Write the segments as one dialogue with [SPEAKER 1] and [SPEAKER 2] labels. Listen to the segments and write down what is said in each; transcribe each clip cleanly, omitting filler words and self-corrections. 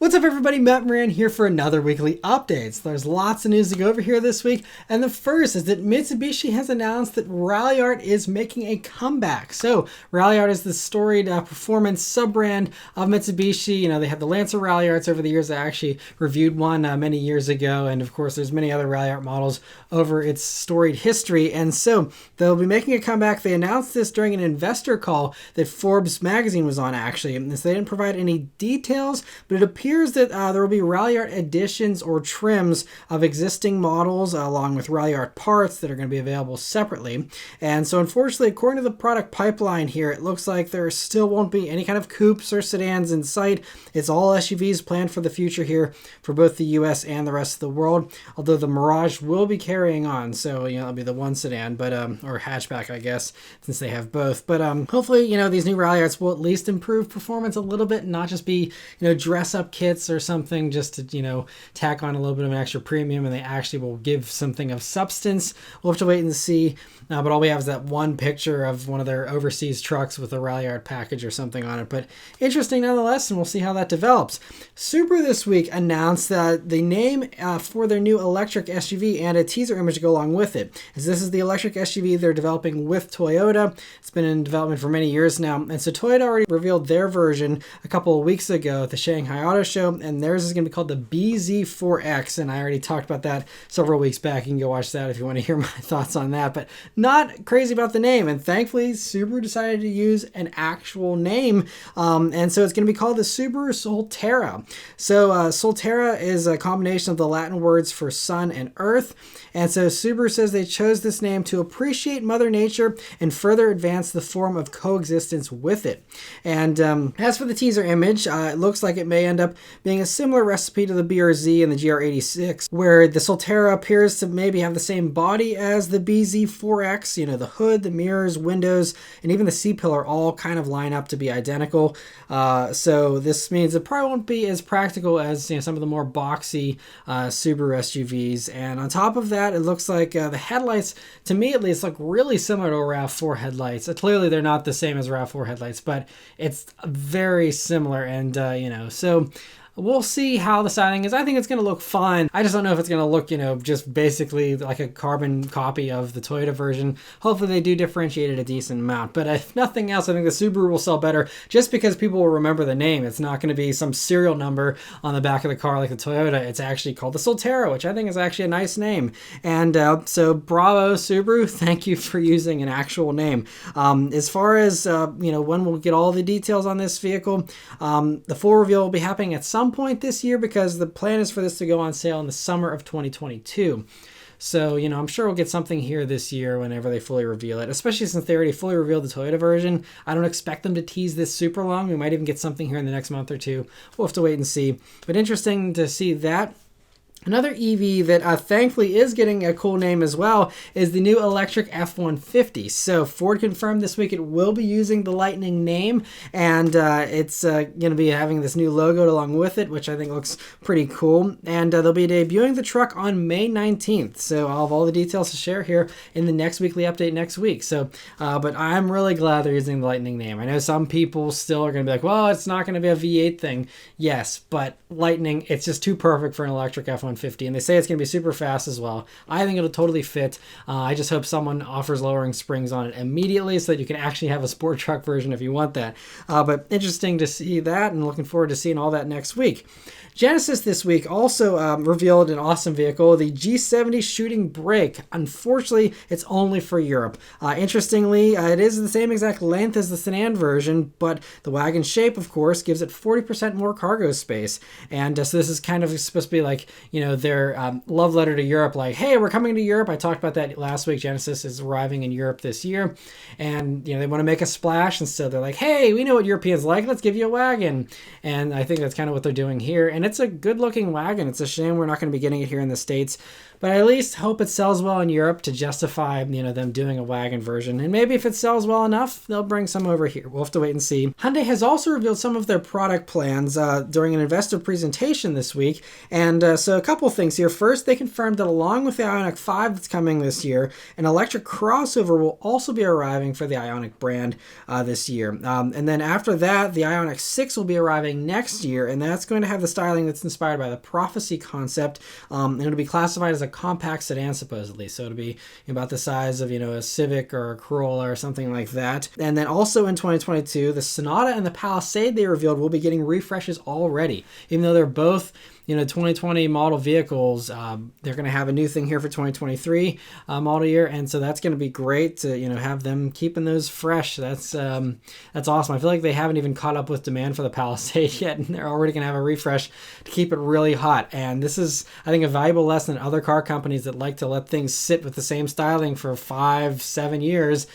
[SPEAKER 1] What's up everybody, Matt Maran here for another weekly update. So there's lots of news to go over here this week, and the first is that Mitsubishi has announced that Ralliart is making a comeback. So Ralliart is the storied performance sub-brand of Mitsubishi. You know, they had the Lancer Ralliarts over the years. I actually reviewed one many years ago, and of course there's many other Ralliart models over its storied history, and so they'll be making a comeback. They announced this during an investor call that Forbes magazine was on actually, and so they didn't provide any details, but it appears that there will be Ralliart additions or trims of existing models along with Ralliart parts that are going to be available separately. And so unfortunately, according to the product pipeline here, it looks like there still won't be any kind of coupes or sedans in sight. It's all SUVs planned for the future here for both the US and the rest of the world, although the Mirage will be carrying on. So, you know, it'll be the one sedan, but or hatchback, I guess, since they have both. But hopefully, you know, these new Ralliarts will at least improve performance a little bit, not just be, you know, dress up kits or something just to, you know, tack on a little bit of an extra premium, and they actually will give something of substance. We'll have to wait and see. But all we have is that one picture of one of their overseas trucks with a Ralliart package or something on it. But interesting nonetheless, and we'll see how that develops. Subaru this week announced that the name for their new electric SUV and a teaser image to go along with it, as this is the electric SUV they're developing with Toyota. It's been in development for many years now, and so Toyota already revealed their version a couple of weeks ago at the Shanghai Auto Show, and theirs is going to be called the BZ4X, and I already talked about that several weeks back. You can go watch that if you want to hear my thoughts on that, but not crazy about the name, and thankfully Subaru decided to use an actual name, and so it's going to be called the Subaru Solterra. So Solterra is a combination of the Latin words for sun and earth, and so Subaru says they chose this name to appreciate Mother Nature and further advance the form of coexistence with it. And as for the teaser image, it looks like it may end up being a similar recipe to the BRZ and the GR86, where the Solterra appears to maybe have the same body as the BZ4X. You know, the hood, the mirrors, windows, and even the C-pillar all kind of line up to be identical. So this means it probably won't be as practical as, you know, some of the more boxy Subaru SUVs. And on top of that, it looks like the headlights, to me at least, look really similar to a RAV4 headlights. Clearly they're not the same as RAV4 headlights, but it's very similar, and you know, so we'll see how the styling is. I think it's going to look fine. I just don't know if it's going to look, you know, just basically like a carbon copy of the Toyota version. Hopefully they do differentiate it a decent amount. But if nothing else, I think the Subaru will sell better just because people will remember the name. It's not going to be some serial number on the back of the car like the Toyota. It's actually called the Solterra, which I think is actually a nice name. And so bravo, Subaru. Thank you for using an actual name. As far as, you know, when we'll get all the details on this vehicle, the full reveal will be happening at some point this year, because the plan is for this to go on sale in the summer of 2022. So, you know, I'm sure we'll get something here this year whenever they fully reveal it, especially since they already fully revealed the Toyota version. I don't expect them to tease this super long. We might even get something here in the next month or two. We'll have to wait and see. But interesting to see that. Another EV that thankfully is getting a cool name as well is the new electric F-150. So Ford confirmed this week it will be using the Lightning name, and it's going to be having this new logo along with it, which I think looks pretty cool. And they'll be debuting the truck on May 19th. So I'll have all the details to share here in the next weekly update next week. So, but I'm really glad they're using the Lightning name. I know some people still are going to be like, well, it's not going to be a V8 thing. Yes, but Lightning, it's just too perfect for an electric F-150. And they say it's going to be super fast as well. I think it'll totally fit. I just hope someone offers lowering springs on it immediately so that you can actually have a sport truck version if you want that. But interesting to see that, and looking forward to seeing all that next week. Genesis this week also revealed an awesome vehicle, the G70 Shooting Brake. Unfortunately, it's only for Europe. Interestingly, it is the same exact length as the sedan version, but the wagon shape, of course, gives it 40% more cargo space. And so this is kind of supposed to be like, you know, their love letter to Europe, like, hey, we're coming to Europe. I talked about that last week. Genesis is arriving in Europe this year, and, you know, they want to make a splash, and so they're like, hey, we know what Europeans like. Let's give you a wagon. And I think that's kind of what they're doing here. And it's a good looking wagon. It's a shame we're not going to be getting it here in the States, but I at least hope it sells well in Europe to justify, them doing a wagon version. And maybe if it sells well enough, they'll bring some over here. We'll have to wait and see. Hyundai has also revealed some of their product plans during an investor presentation this week. And so a couple things here. First, they confirmed that along with the Ioniq 5 that's coming this year, an electric crossover will also be arriving for the Ioniq brand this year. And then after that, the Ioniq 6 will be arriving next year, and that's going to have the styling that's inspired by the Prophecy concept, and it'll be classified as a compact sedan supposedly. So it'll be about the size of, a Civic or a Corolla or something like that. And then also in 2022, the Sonata and the Palisade they revealed will be getting refreshes already, even though they're both 2020 model vehicles. They're going to have a new thing here for 2023 model year, and so that's going to be great to have them keeping those fresh. That's awesome. I feel like they haven't even caught up with demand for the Palisade yet, and they're already going to have a refresh to keep it really hot. And this is, I think, a valuable lesson in other car companies that like to let things sit with the same styling for 5-7 years.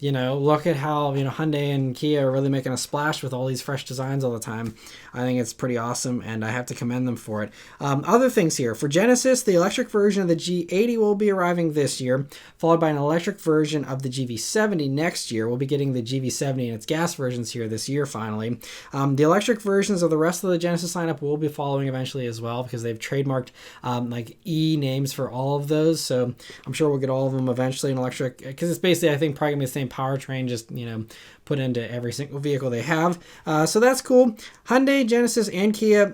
[SPEAKER 1] Look at how, Hyundai and Kia are really making a splash with all these fresh designs all the time. I think it's pretty awesome, and I have to commend them for it. Other things here. For Genesis, the electric version of the G80 will be arriving this year, followed by an electric version of the GV70 next year. We'll be getting the GV70 and its gas versions here this year, finally. The electric versions of the rest of the Genesis lineup will be following eventually as well, because they've trademarked like E names for all of those. So I'm sure we'll get all of them eventually in electric, because it's basically, I think, probably going to be the same powertrain, just put into every single vehicle they have. So that's cool. Hyundai, Genesis, and Kia,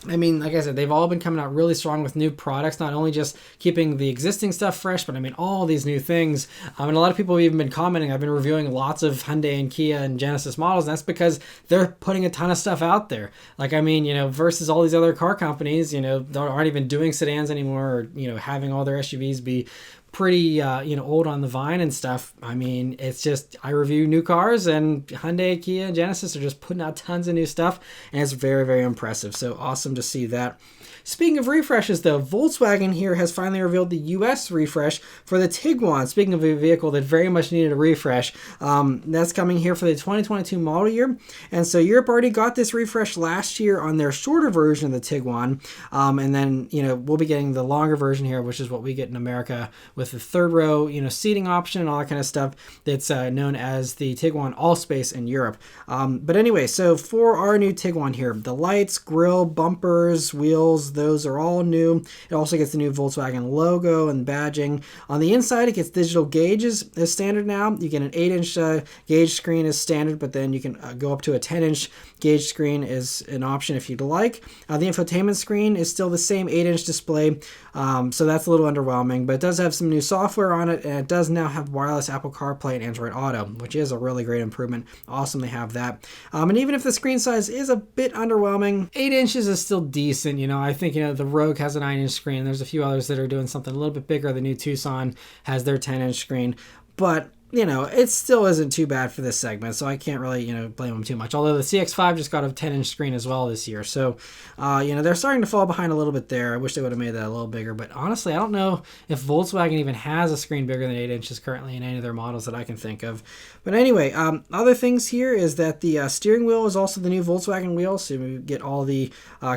[SPEAKER 1] like I said, they've all been coming out really strong with new products, not only just keeping the existing stuff fresh, but all these new things. And a lot of people have even been commenting. I've been reviewing lots of Hyundai and Kia and Genesis models, and that's because they're putting a ton of stuff out there. Versus all these other car companies, aren't even doing sedans anymore, or, having all their SUVs be pretty old on the vine and stuff. It's just, I review new cars, and Hyundai, Kia, and Genesis are just putting out tons of new stuff, and it's very, very impressive. So awesome to see that. Speaking of refreshes, though, Volkswagen here has finally revealed the US refresh for the Tiguan. Speaking of a vehicle that very much needed a refresh, that's coming here for the 2022 model year. And so Europe already got this refresh last year on their shorter version of the Tiguan. And then, we'll be getting the longer version here, which is what we get in America with the third row, seating option and all that kind of stuff. That's known as the Tiguan Allspace in Europe. But anyway, so for our new Tiguan here, the lights, grille, bumpers, wheels, those are all new. It also gets the new Volkswagen logo and badging. On the inside, it gets digital gauges as standard now. You get an 8-inch gauge screen as standard, but then you can go up to a 10-inch gauge screen as an option if you'd like. The infotainment screen is still the same 8-inch display, so that's a little underwhelming, but it does have some new software on it, and it does now have wireless Apple CarPlay and Android Auto, which is a really great improvement. Awesome to have that. And even if the screen size is a bit underwhelming, 8 inches is still decent. I think the Rogue has a 9-inch screen. There's a few others that are doing something a little bit bigger. The new Tucson has their 10-inch screen, but it still isn't too bad for this segment, so I can't really, blame them too much. Although the CX-5 just got a 10-inch screen as well this year, so, they're starting to fall behind a little bit there. I wish they would have made that a little bigger, but honestly, I don't know if Volkswagen even has a screen bigger than 8 inches currently in any of their models that I can think of. But anyway, other things here is that the steering wheel is also the new Volkswagen wheel, so you get all the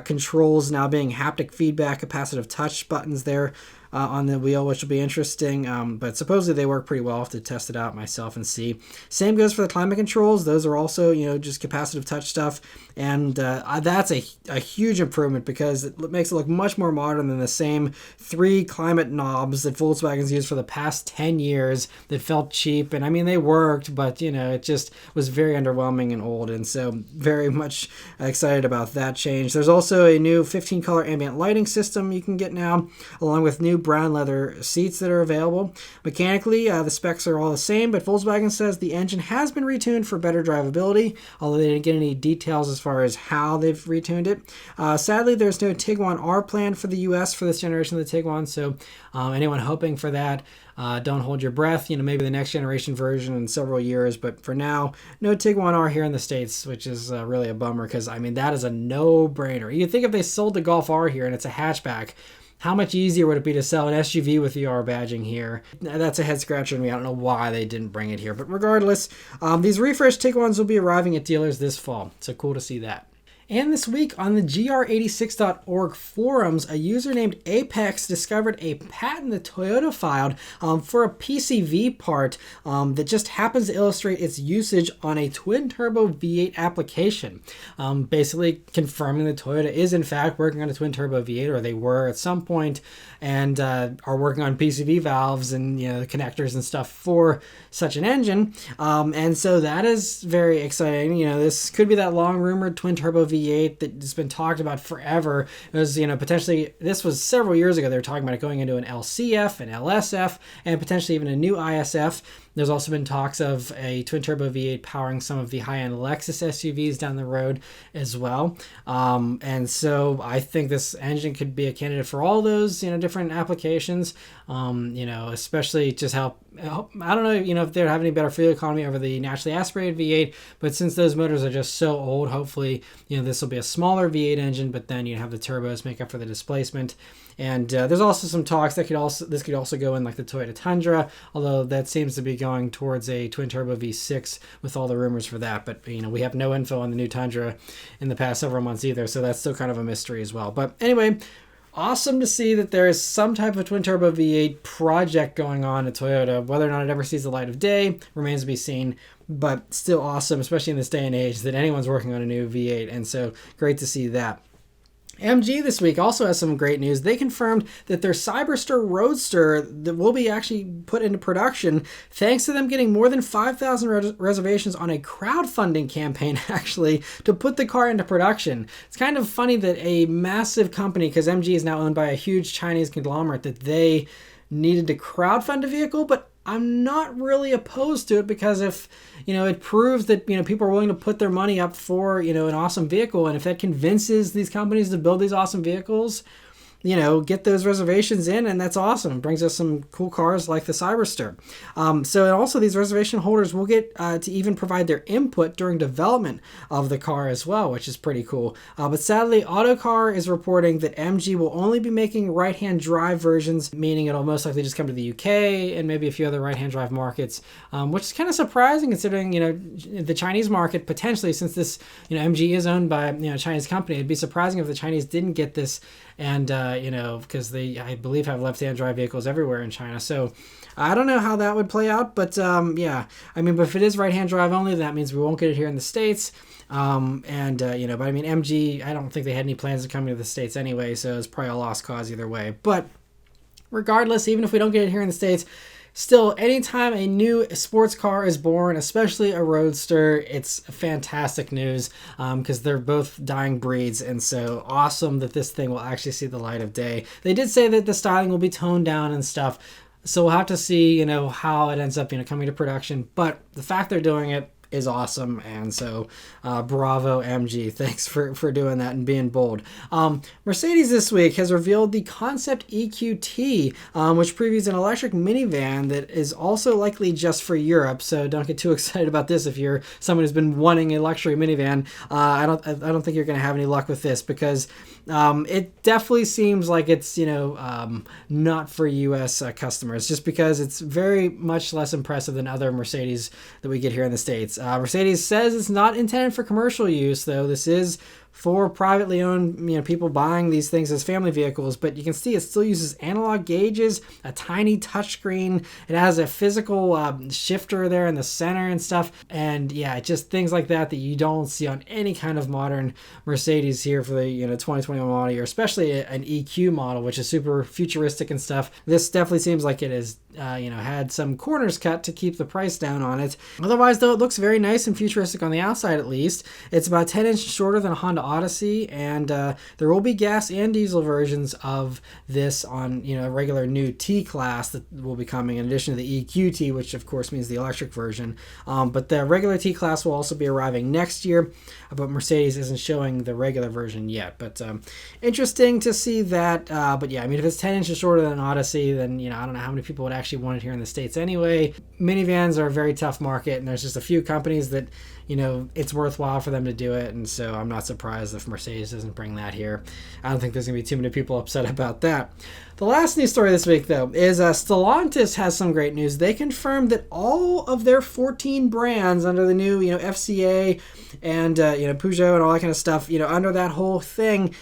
[SPEAKER 1] controls now being haptic feedback, capacitive touch buttons there on the wheel, which will be interesting, but supposedly they work pretty well. I'll have to test it out myself and see. Same goes for the climate controls. Those are also, just capacitive touch stuff, and that's a huge improvement because it makes it look much more modern than the same 3 climate knobs that Volkswagen's used for the past 10 years that felt cheap, and they worked, but it just was very underwhelming and old, and so very much excited about that change. There's also a new 15 color ambient lighting system you can get now, along with new brown leather seats that are available. Mechanically, the specs are all the same, but Volkswagen says the engine has been retuned for better drivability, although they didn't get any details as far as how they've retuned it. Sadly, there's no Tiguan R planned for the US for this generation of the Tiguan, so anyone hoping for that, don't hold your breath. Maybe the next generation version in several years, but for now, no Tiguan R here in the States, which is really a bummer because, that is a no-brainer. You'd think if they sold the Golf R here and it's a hatchback, how much easier would it be to sell an SUV with the R badging here? That's a head scratcher to me. I don't know why they didn't bring it here. But regardless, these refreshed Tiguans will be arriving at dealers this fall. So cool to see that. And this week on the gr86.org forums, a user named Apex discovered a patent that Toyota filed for a PCV part that just happens to illustrate its usage on a twin-turbo V8 application. Basically confirming that Toyota is in fact working on a twin-turbo V8, or they were at some point, and are working on PCV valves and the connectors and stuff for such an engine. And so that is very exciting. This could be that long-rumored twin-turbo V8 that's been talked about forever. It was, potentially, this was several years ago. They were talking about it going into an LCF, an LSF, and potentially even a new ISF. There's also been talks of a twin-turbo V8 powering some of the high-end Lexus SUVs down the road as well. And so I think this engine could be a candidate for all those, different applications. Especially just how, I don't know, if they have any better fuel economy over the naturally aspirated V8, but since those motors are just so old, hopefully, this will be a smaller V8 engine, but then you have the turbos make up for the displacement. And there's also some talks that this could also go in like the Toyota Tundra, although that seems to be going towards a twin-turbo V6 with all the rumors for that. But, we have no info on the new Tundra in the past several months either, so that's still kind of a mystery as well. But anyway, awesome to see that there is some type of twin-turbo V8 project going on at Toyota. Whether or not it ever sees the light of day remains to be seen, but still awesome, especially in this day and age, that anyone's working on a new V8, and so great to see that. MG this week also has some great news. They confirmed that their Cyberster roadster that will be actually put into production thanks to them getting more than 5,000 reservations on a crowdfunding campaign, actually, to put the car into production. It's kind of funny that a massive company, because MG is now owned by a huge Chinese conglomerate, that they needed to crowdfund a vehicle, but I'm not really opposed to it, because if it proves that people are willing to put their money up for an awesome vehicle, and if that convinces these companies to build these awesome vehicles, get those reservations in, and that's awesome. It brings us some cool cars like the Cyberster. So also these reservation holders will get to even provide their input during development of the car as well, which is pretty cool. But sadly, Autocar is reporting that MG will only be making right-hand drive versions, meaning it'll most likely just come to the UK and maybe a few other right-hand drive markets, which is kind of surprising considering, the Chinese market potentially, since this, MG is owned by a Chinese company. It'd be surprising if the Chinese didn't get this, and because they, I believe, have left-hand drive vehicles everywhere in China. So I don't know how that would play out, but yeah, but if it is right-hand drive only, that means we won't get it here in the States. But MG, I don't think they had any plans of coming to the States anyway, so it's probably a lost cause either way. But regardless, even if we don't get it here in the States, still, anytime a new sports car is born, especially a roadster, it's fantastic news, because they're both dying breeds, and so awesome that this thing will actually see the light of day. They did say that the styling will be toned down and stuff, so we'll have to see, how it ends up, coming to production. But the fact they're doing it is awesome, and so bravo MG, thanks for doing that and being bold. Mercedes this week has revealed the Concept EQT, which previews an electric minivan that is also likely just for Europe, so don't get too excited about this if you're someone who's been wanting a luxury minivan. I don't think you're going to have any luck with this, because it definitely seems like it's not for US customers, just because it's very much less impressive than other Mercedes that we get here in the States. Mercedes says it's not intended for commercial use, though. This is for privately owned, people buying these things as family vehicles, but you can see it still uses analog gauges, a tiny touchscreen. It has a physical shifter there in the center and stuff, and yeah, just things like that you don't see on any kind of modern Mercedes here for the 2021 model year, especially an EQ model, which is super futuristic and stuff. This definitely seems like it is had some corners cut to keep the price down on it. Otherwise, though, it looks very nice and futuristic on the outside, at least. It's about 10 inches shorter than a Honda Odyssey, and there will be gas and diesel versions of this on a regular new T-Class that will be coming, in addition to the EQT, which of course means the electric version. But the regular T-Class will also be arriving next year, but Mercedes isn't showing the regular version yet. But interesting to see that. But yeah, if it's 10 inches shorter than an Odyssey, then I don't know how many people would actually want it here in the States anyway. Minivans are a very tough market, and there's just a few companies that it's worthwhile for them to do it. And so I'm not surprised if Mercedes doesn't bring that here. I don't think there's going to be too many people upset about that. The last news story this week, though, is Stellantis has some great news. They confirmed that all of their 14 brands under the new, FCA and, Peugeot and all that kind of stuff, under that whole thing,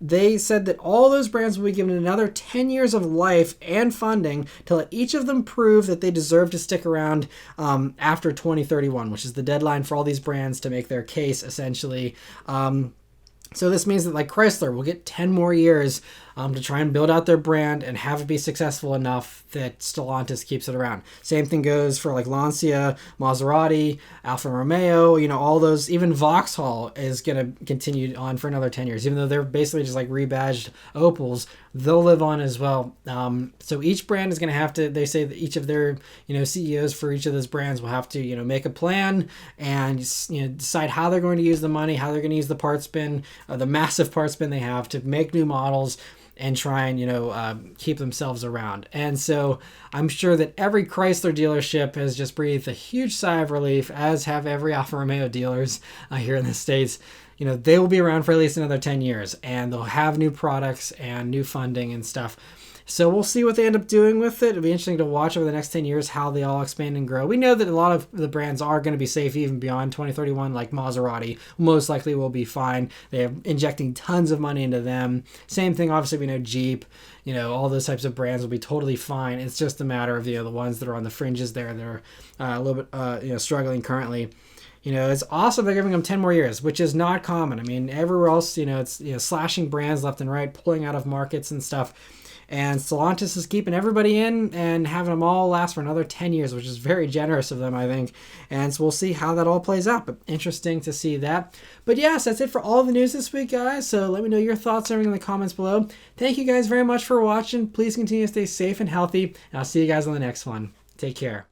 [SPEAKER 1] they said that all those brands will be given another 10 years of life and funding to let each of them prove that they deserve to stick around after 2031, which is the deadline for all these brands to make their case, essentially. So this means that, like, Chrysler will get 10 more years to try and build out their brand and have it be successful enough that Stellantis keeps it around. Same thing goes for, like, Lancia, Maserati, Alfa Romeo, all those. Even Vauxhall is going to continue on for another 10 years. Even though they're basically just like rebadged Opels, they'll live on as well. So each brand is going to have to, they say that each of their, CEOs for each of those brands will have to, make a plan and, decide how they're going to use the money, how they're going to use the parts bin, the massive parts bin they have to make new models and try and, keep themselves around. And so I'm sure that every Chrysler dealership has just breathed a huge sigh of relief, as have every Alfa Romeo dealers here in the States. They will be around for at least another 10 years, and they'll have new products and new funding and stuff. So we'll see what they end up doing with it. It'll be interesting to watch over the next 10 years how they all expand and grow. We know that a lot of the brands are going to be safe even beyond 2031, like Maserati most likely will be fine. They are injecting tons of money into them. Same thing, obviously, we know Jeep, all those types of brands will be totally fine. It's just a matter of, the ones that are on the fringes there that are a little bit, struggling currently. It's awesome they're giving them 10 more years, which is not common. I mean, everywhere else, it's, slashing brands left and right, pulling out of markets and stuff. And Stellantis is keeping everybody in and having them all last for another 10 years, which is very generous of them, I think. And so we'll see how that all plays out. But interesting to see that. But yes, that's it for all the news this week, guys. So let me know your thoughts in the comments below. Thank you guys very much for watching. Please continue to stay safe and healthy. And I'll see you guys on the next one. Take care.